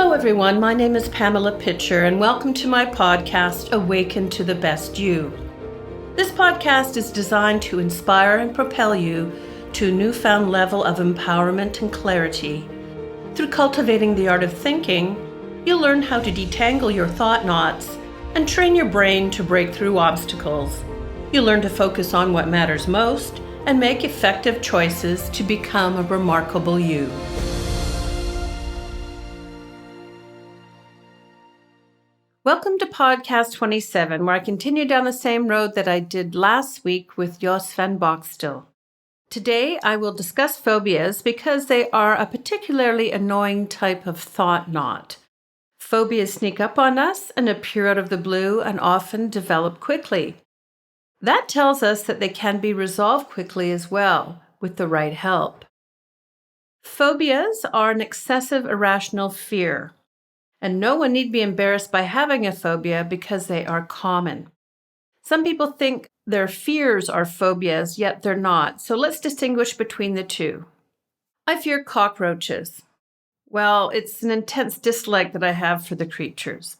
Hello everyone, my name is Pamela Pitcher and welcome to my podcast, Awaken to the Best You. This podcast is designed to inspire and propel you to a newfound level of empowerment and clarity. Through cultivating the art of thinking, you'll learn how to detangle your thought knots and train your brain to break through obstacles. You'll learn to focus on what matters most and make effective choices to become a remarkable you. Welcome to podcast 27, where I continue down the same road that I did last week with Jos van Boxtel. Today, I will discuss phobias because they are a particularly annoying type of thought knot. Phobias sneak up on us and appear out of the blue and often develop quickly. That tells us that they can be resolved quickly as well, with the right help. Phobias are an excessive irrational fear. And no one need be embarrassed by having a phobia because they are common. Some people think their fears are phobias, yet they're not. So let's distinguish between the two. I fear cockroaches. Well, it's an intense dislike that I have for the creatures.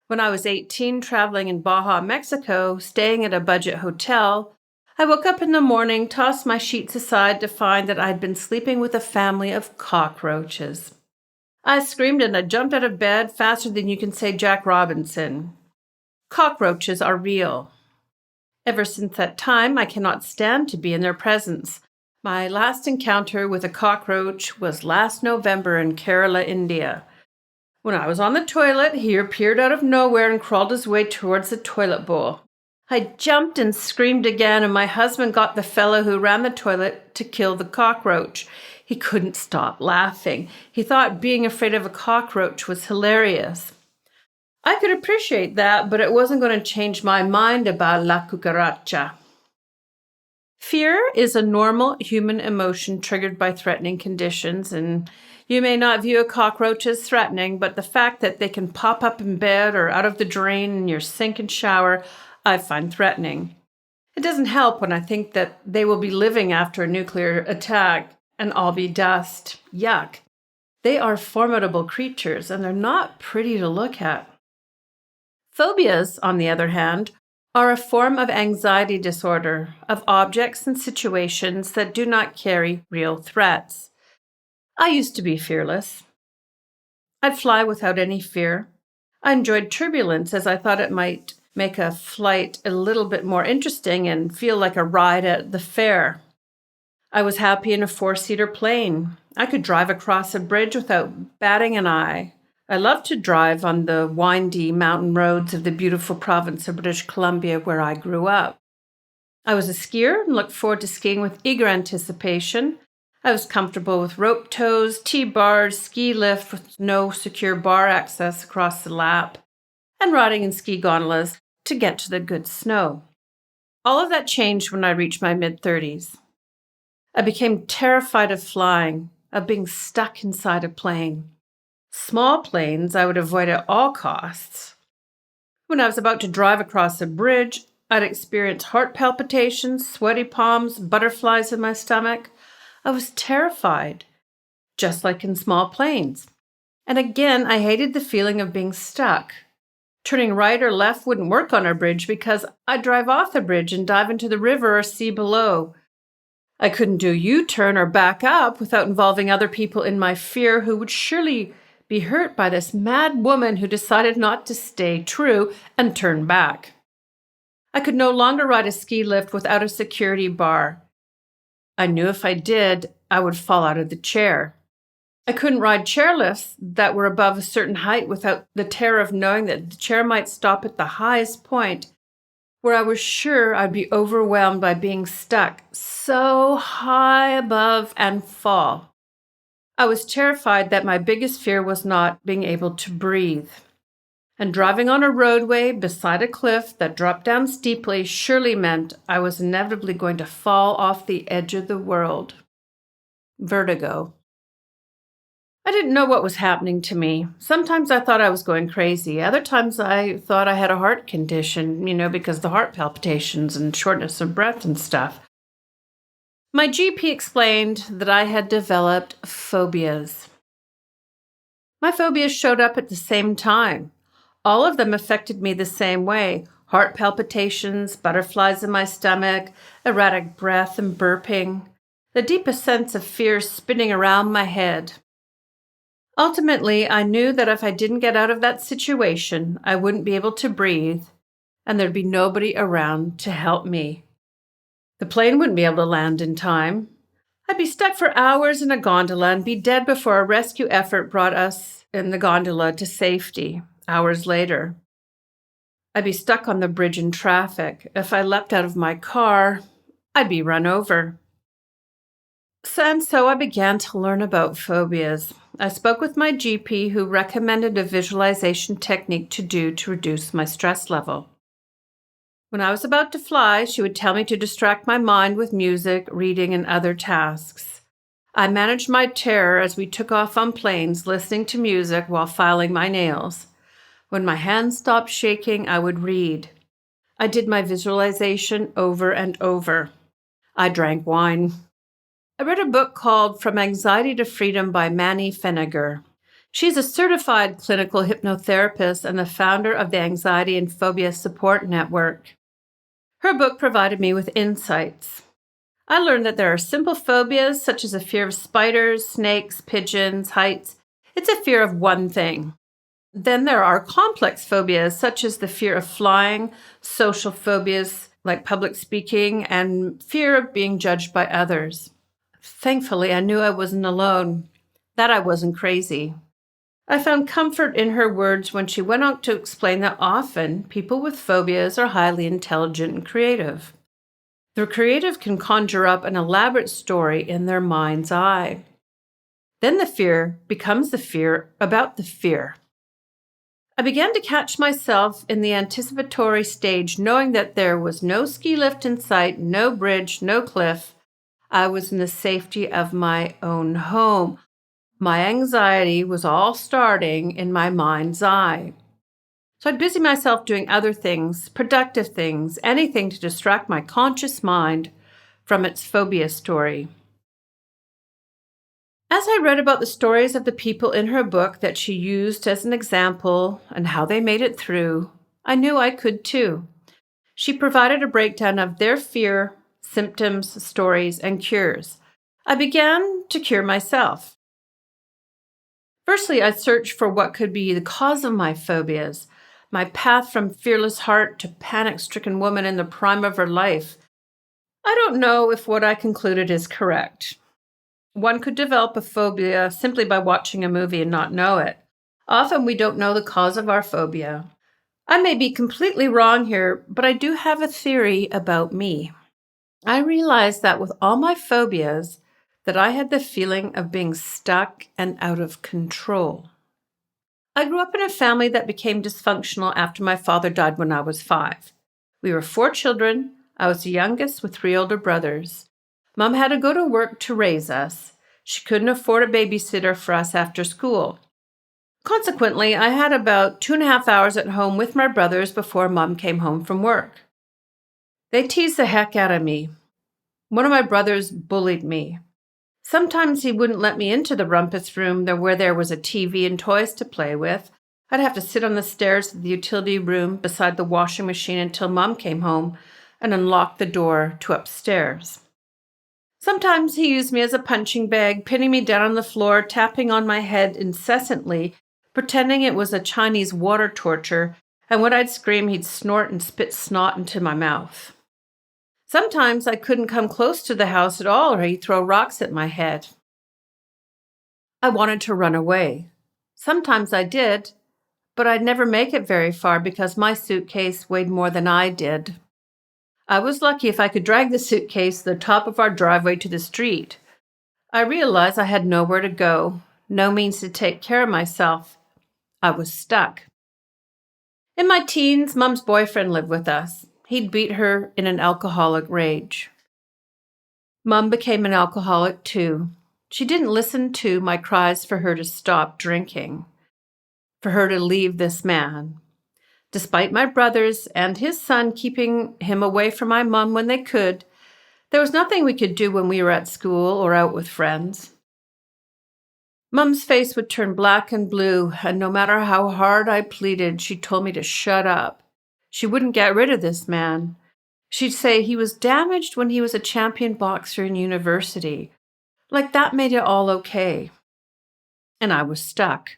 When I was 18, traveling in Baja, Mexico, staying at a budget hotel, I woke up in the morning, tossed my sheets aside to find that I'd been sleeping with a family of cockroaches. I screamed and I jumped out of bed faster than you can say Jack Robinson. Cockroaches are real. Ever since that time, I cannot stand to be in their presence. My last encounter with a cockroach was last November in Kerala, India. When I was on the toilet, he appeared out of nowhere and crawled his way towards the toilet bowl. I jumped and screamed again, and my husband got the fellow who ran the toilet to kill the cockroach. He couldn't stop laughing. He thought being afraid of a cockroach was hilarious. I could appreciate that, but it wasn't going to change my mind about la cucaracha. Fear is a normal human emotion triggered by threatening conditions, and you may not view a cockroach as threatening, but the fact that they can pop up in bed or out of the drain in your sink and shower, I find threatening. It doesn't help when I think that they will be living after a nuclear attack and all be dust. Yuck. They are formidable creatures, and they're not pretty to look at. Phobias, on the other hand, are a form of anxiety disorder of objects and situations that do not carry real threats. I used to be fearless. I'd fly without any fear. I enjoyed turbulence as I thought it might make a flight a little bit more interesting and feel like a ride at the fair. I was happy in a 4-seater plane. I could drive across a bridge without batting an eye. I loved to drive on the windy mountain roads of the beautiful province of British Columbia where I grew up. I was a skier and looked forward to skiing with eager anticipation. I was comfortable with rope tows, T-bars, ski lift with no secure bar access across the lap, and riding in ski gondolas to get to the good snow. All of that changed when I reached my mid-30s. I became terrified of flying, of being stuck inside a plane. Small planes I would avoid at all costs. When I was about to drive across a bridge, I'd experience heart palpitations, sweaty palms, butterflies in my stomach. I was terrified, just like in small planes. And again, I hated the feeling of being stuck. Turning right or left wouldn't work on our bridge because I'd drive off the bridge and dive into the river or sea below. I couldn't do a U-turn or back up without involving other people in my fear who would surely be hurt by this mad woman who decided not to stay true and turn back. I could no longer ride a ski lift without a security bar. I knew if I did, I would fall out of the chair. I couldn't ride chairlifts that were above a certain height without the terror of knowing that the chair might stop at the highest point, where I was sure I'd be overwhelmed by being stuck so high above and fall. I was terrified that my biggest fear was not being able to breathe. And driving on a roadway beside a cliff that dropped down steeply surely meant I was inevitably going to fall off the edge of the world. Vertigo. I didn't know what was happening to me. Sometimes I thought I was going crazy. Other times I thought I had a heart condition, because the heart palpitations and shortness of breath and stuff. My GP explained that I had developed phobias. My phobias showed up at the same time. All of them affected me the same way: heart palpitations, butterflies in my stomach, erratic breath and burping, the deepest sense of fear spinning around my head. Ultimately, I knew that if I didn't get out of that situation, I wouldn't be able to breathe, and there'd be nobody around to help me. The plane wouldn't be able to land in time. I'd be stuck for hours in a gondola and be dead before a rescue effort brought us in the gondola to safety hours later. I'd be stuck on the bridge in traffic. If I leapt out of my car, I'd be run over. So I began to learn about phobias. I spoke with my GP, who recommended a visualization technique to do to reduce my stress level. When I was about to fly, she would tell me to distract my mind with music, reading, and other tasks. I managed my terror as we took off on planes, listening to music while filing my nails. When my hands stopped shaking, I would read. I did my visualization over and over. I drank wine. I read a book called From Anxiety to Freedom by Manny Feniger. She's a certified clinical hypnotherapist and the founder of the Anxiety and Phobia Support Network. Her book provided me with insights. I learned that there are simple phobias, such as a fear of spiders, snakes, pigeons, heights. It's a fear of one thing. Then there are complex phobias, such as the fear of flying, social phobias like public speaking, and fear of being judged by others. Thankfully, I knew I wasn't alone, that I wasn't crazy. I found comfort in her words when she went on to explain that often people with phobias are highly intelligent and creative. The creative can conjure up an elaborate story in their mind's eye. Then the fear becomes the fear about the fear. I began to catch myself in the anticipatory stage, knowing that there was no ski lift in sight, no bridge, no cliff. I was in the safety of my own home. My anxiety was all starting in my mind's eye. So I'd busy myself doing other things, productive things, anything to distract my conscious mind from its phobia story. As I read about the stories of the people in her book that she used as an example and how they made it through, I knew I could too. She provided a breakdown of their fear, symptoms, stories, and cures. I began to cure myself. Firstly, I searched for what could be the cause of my phobias, my path from fearless heart to panic-stricken woman in the prime of her life. I don't know if what I concluded is correct. One could develop a phobia simply by watching a movie and not know it. Often we don't know the cause of our phobia. I may be completely wrong here, but I do have a theory about me. I realized that with all my phobias, that I had the feeling of being stuck and out of control. I grew up in a family that became dysfunctional after my father died when I was 5. We were 4 children. I was the youngest with 3 older brothers. Mom had to go to work to raise us. She couldn't afford a babysitter for us after school. Consequently, I had about 2.5 hours at home with my brothers before Mom came home from work. They teased the heck out of me. One of my brothers bullied me. Sometimes he wouldn't let me into the rumpus room where there was a TV and toys to play with. I'd have to sit on the stairs of the utility room beside the washing machine until Mom came home and unlocked the door to upstairs. Sometimes he used me as a punching bag, pinning me down on the floor, tapping on my head incessantly, pretending it was a Chinese water torture, and when I'd scream, he'd snort and spit snot into my mouth. Sometimes I couldn't come close to the house at all, or he'd throw rocks at my head. I wanted to run away. Sometimes I did, but I'd never make it very far because my suitcase weighed more than I did. I was lucky if I could drag the suitcase to the top of our driveway to the street. I realized I had nowhere to go, no means to take care of myself. I was stuck. In my teens, Mom's boyfriend lived with us. He'd beat her in an alcoholic rage. Mom became an alcoholic too. She didn't listen to my cries for her to stop drinking, for her to leave this man. Despite my brothers and his son keeping him away from my mom when they could, there was nothing we could do when we were at school or out with friends. Mum's face would turn black and blue, and no matter how hard I pleaded, she told me to shut up. She wouldn't get rid of this man. She'd say he was damaged when he was a champion boxer in university. Like that made it all okay. And I was stuck.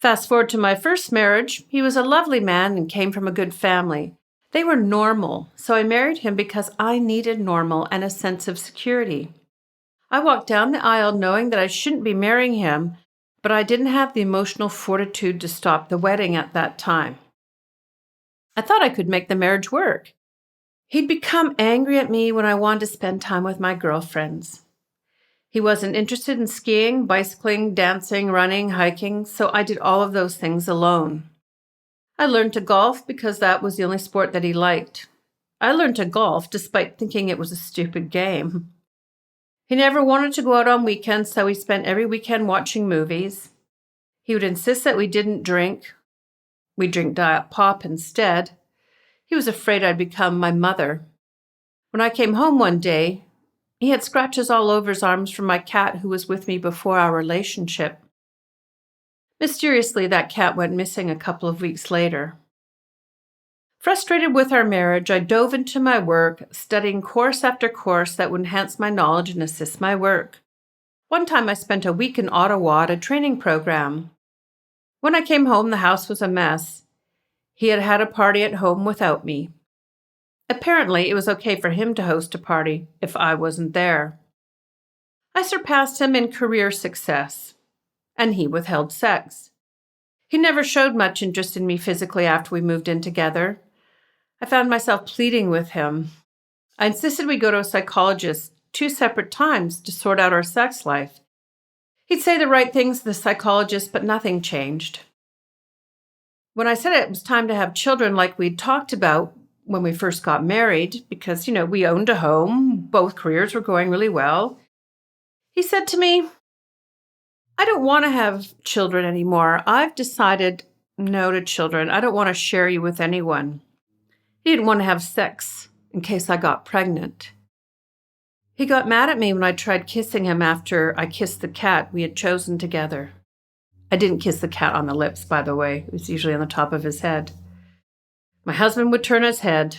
Fast forward to my first marriage. He was a lovely man and came from a good family. They were normal, so I married him because I needed normal and a sense of security. I walked down the aisle knowing that I shouldn't be marrying him, but I didn't have the emotional fortitude to stop the wedding at that time. I thought I could make the marriage work. He'd become angry at me when I wanted to spend time with my girlfriends. He wasn't interested in skiing, bicycling, dancing, running, hiking, so I did all of those things alone. I learned to golf because that was the only sport that he liked. I learned to golf despite thinking it was a stupid game. He never wanted to go out on weekends, so we spent every weekend watching movies. He would insist that we didn't drink. We drink Diet Pop instead. He was afraid I'd become my mother. When I came home one day, he had scratches all over his arms from my cat who was with me before our relationship. Mysteriously, that cat went missing a couple of weeks later. Frustrated with our marriage, I dove into my work, studying course after course that would enhance my knowledge and assist my work. One time I spent a week in Ottawa at a training program. When I came home, the house was a mess. He had had a party at home without me. Apparently, it was okay for him to host a party if I wasn't there. I surpassed him in career success, and he withheld sex. He never showed much interest in me physically after we moved in together. I found myself pleading with him. I insisted we go to a psychologist 2 separate times to sort out our sex life. He'd say the right things to the psychologist, but nothing changed. When I said it was time to have children like we'd talked about when we first got married, because, we owned a home, both careers were going really well, he said to me, "I don't want to have children anymore. I've decided no to children. I don't want to share you with anyone." He didn't want to have sex in case I got pregnant. He got mad at me when I tried kissing him after I kissed the cat we had chosen together. I didn't kiss the cat on the lips, by the way. It was usually on the top of his head. My husband would turn his head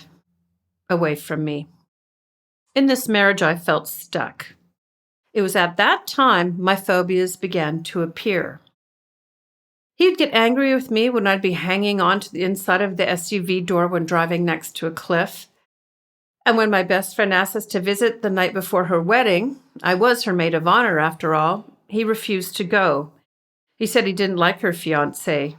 away from me. In this marriage, I felt stuck. It was at that time my phobias began to appear. He'd get angry with me when I'd be hanging on to the inside of the SUV door when driving next to a cliff. And when my best friend asked us to visit the night before her wedding, I was her maid of honor after all, he refused to go. He said he didn't like her fiancé.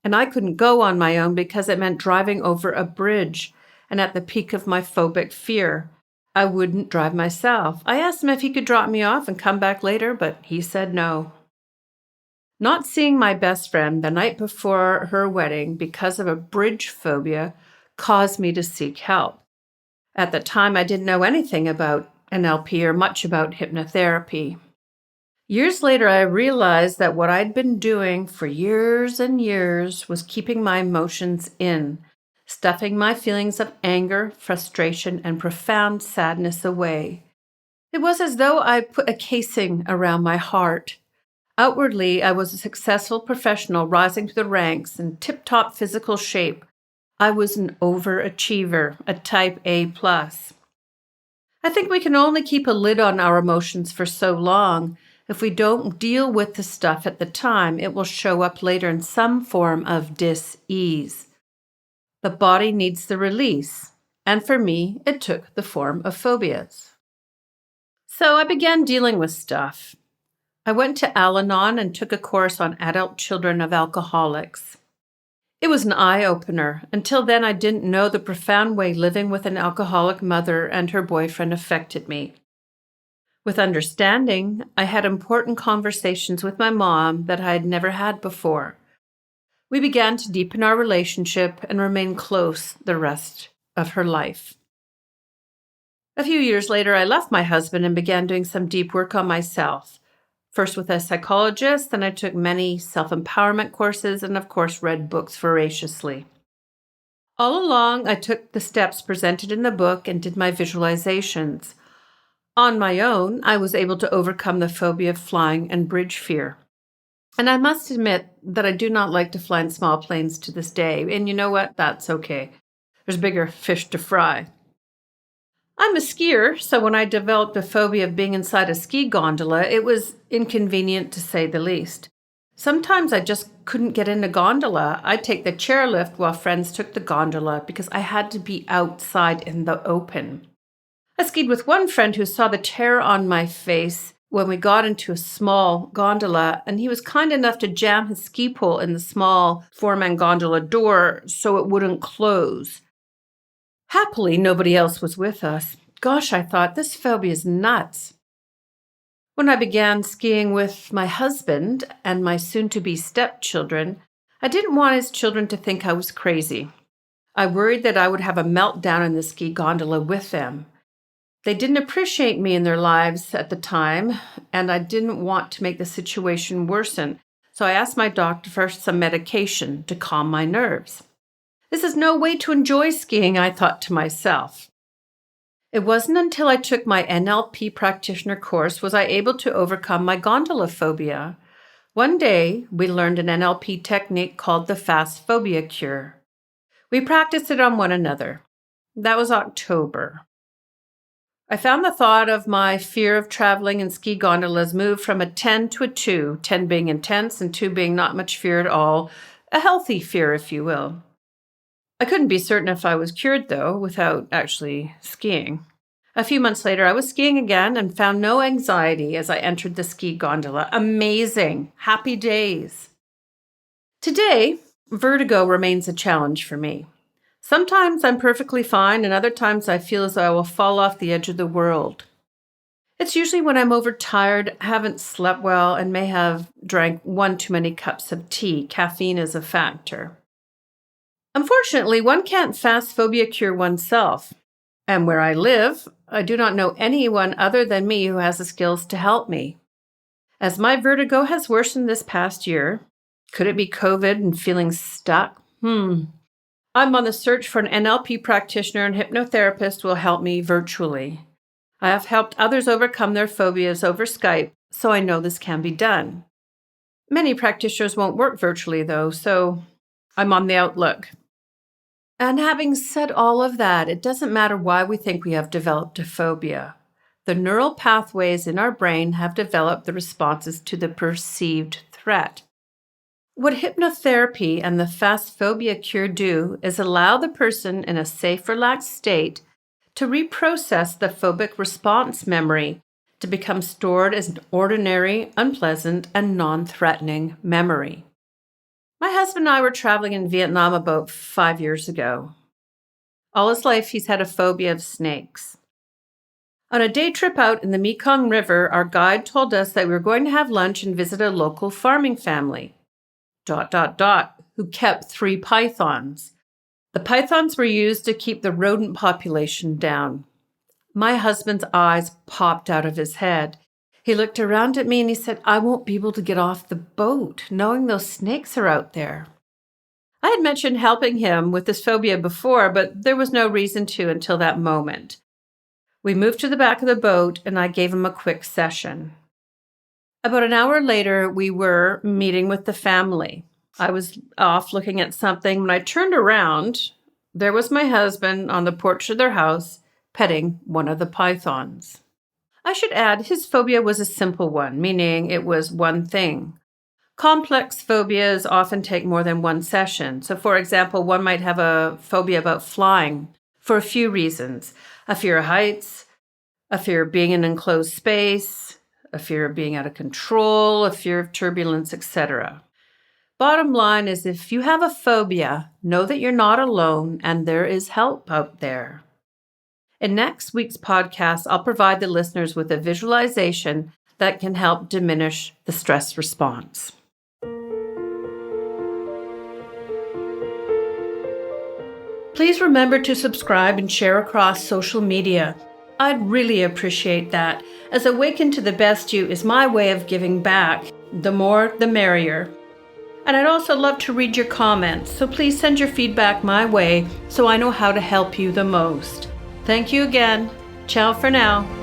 And I couldn't go on my own because it meant driving over a bridge. And at the peak of my phobic fear, I wouldn't drive myself. I asked him if he could drop me off and come back later, but he said no. Not seeing my best friend the night before her wedding because of a bridge phobia caused me to seek help. At the time, I didn't know anything about NLP or much about hypnotherapy. Years later, I realized that what I'd been doing for years and years was keeping my emotions in, stuffing my feelings of anger, frustration, and profound sadness away. It was as though I put a casing around my heart. Outwardly, I was a successful professional rising through the ranks in tip-top physical shape. I was an overachiever, a type A+. I think we can only keep a lid on our emotions for so long. If we don't deal with the stuff at the time, it will show up later in some form of dis-ease. The body needs the release, and for me, it took the form of phobias. So I began dealing with stuff. I went to Al-Anon and took a course on adult children of alcoholics. It was an eye-opener. Until then, I didn't know the profound way living with an alcoholic mother and her boyfriend affected me. With understanding, I had important conversations with my mom that I had never had before. We began to deepen our relationship and remain close the rest of her life. A few years later, I left my husband and began doing some deep work on myself. First with a psychologist, then I took many self-empowerment courses and, of course, read books voraciously. All along, I took the steps presented in the book and did my visualizations. On my own, I was able to overcome the phobia of flying and bridge fear. And I must admit that I do not like to fly in small planes to this day. And you know what? That's okay. There's bigger fish to fry. I'm a skier, so when I developed a phobia of being inside a ski gondola, it was inconvenient to say the least. Sometimes I just couldn't get in a gondola. I'd take the chairlift while friends took the gondola because I had to be outside in the open. I skied with one friend who saw the terror on my face when we got into a small gondola, and he was kind enough to jam his ski pole in the small four-man gondola door so it wouldn't close. Happily, nobody else was with us. Gosh, I thought, this phobia is nuts. When I began skiing with my husband and my soon-to-be stepchildren, I didn't want his children to think I was crazy. I worried that I would have a meltdown in the ski gondola with them. They didn't appreciate me in their lives at the time, and I didn't want to make the situation worsen, so I asked my doctor for some medication to calm my nerves. This is no way to enjoy skiing, I thought to myself. It wasn't until I took my NLP practitioner course was I able to overcome my gondola phobia. One day, we learned an NLP technique called the Phobia Cure. We practiced it on one another. That was October. I found the thought of my fear of traveling in ski gondolas moved from a 10 to a 2, 10 being intense and 2 being not much fear at all, a healthy fear, if you will. I couldn't be certain if I was cured, though, without actually skiing. A few months later, I was skiing again and found no anxiety as I entered the ski gondola. Amazing. Happy days. Today, vertigo remains a challenge for me. Sometimes I'm perfectly fine, and other times I feel as though I will fall off the edge of the world. It's usually when I'm overtired, haven't slept well, and may have drank one too many cups of tea. Caffeine is a factor. Unfortunately, one can't phobia cure oneself. And where I live, I do not know anyone other than me who has the skills to help me. As my vertigo has worsened this past year, could it be COVID and feeling stuck? I'm on the search for an NLP practitioner and hypnotherapist who will help me virtually. I have helped others overcome their phobias over Skype, so I know this can be done. Many practitioners won't work virtually, though, so I'm on the outlook. And having said all of that, it doesn't matter why we think we have developed a phobia. The neural pathways in our brain have developed the responses to the perceived threat. What hypnotherapy and the Phobia Cure do is allow the person in a safe, relaxed state to reprocess the phobic response memory to become stored as an ordinary, unpleasant, and non-threatening memory. My husband and I were traveling in Vietnam about 5 years ago. All his life, he's had a phobia of snakes. On a day trip out in the Mekong River, our guide told us that we were going to have lunch and visit a local farming family. ... who kept 3 pythons. The pythons were used to keep the rodent population down. My husband's eyes popped out of his head. He looked around at me and he said, "I won't be able to get off the boat, knowing those snakes are out there." I had mentioned helping him with this phobia before, but there was no reason to until that moment. We moved to the back of the boat and I gave him a quick session. About an hour later, we were meeting with the family. I was off looking at something. When I turned around, there was my husband on the porch of their house petting one of the pythons. I should add, his phobia was a simple one, meaning it was one thing. Complex phobias often take more than one session. So, for example, one might have a phobia about flying for a few reasons. A fear of heights, a fear of being in an enclosed space, a fear of being out of control, a fear of turbulence, etc. Bottom line is, if you have a phobia, know that you're not alone and there is help out there. In next week's podcast, I'll provide the listeners with a visualization that can help diminish the stress response. Please remember to subscribe and share across social media. I'd really appreciate that, as Awaken to the Best You is my way of giving back. The more, the merrier. And I'd also love to read your comments, so please send your feedback my way so I know how to help you the most. Thank you again. Ciao for now.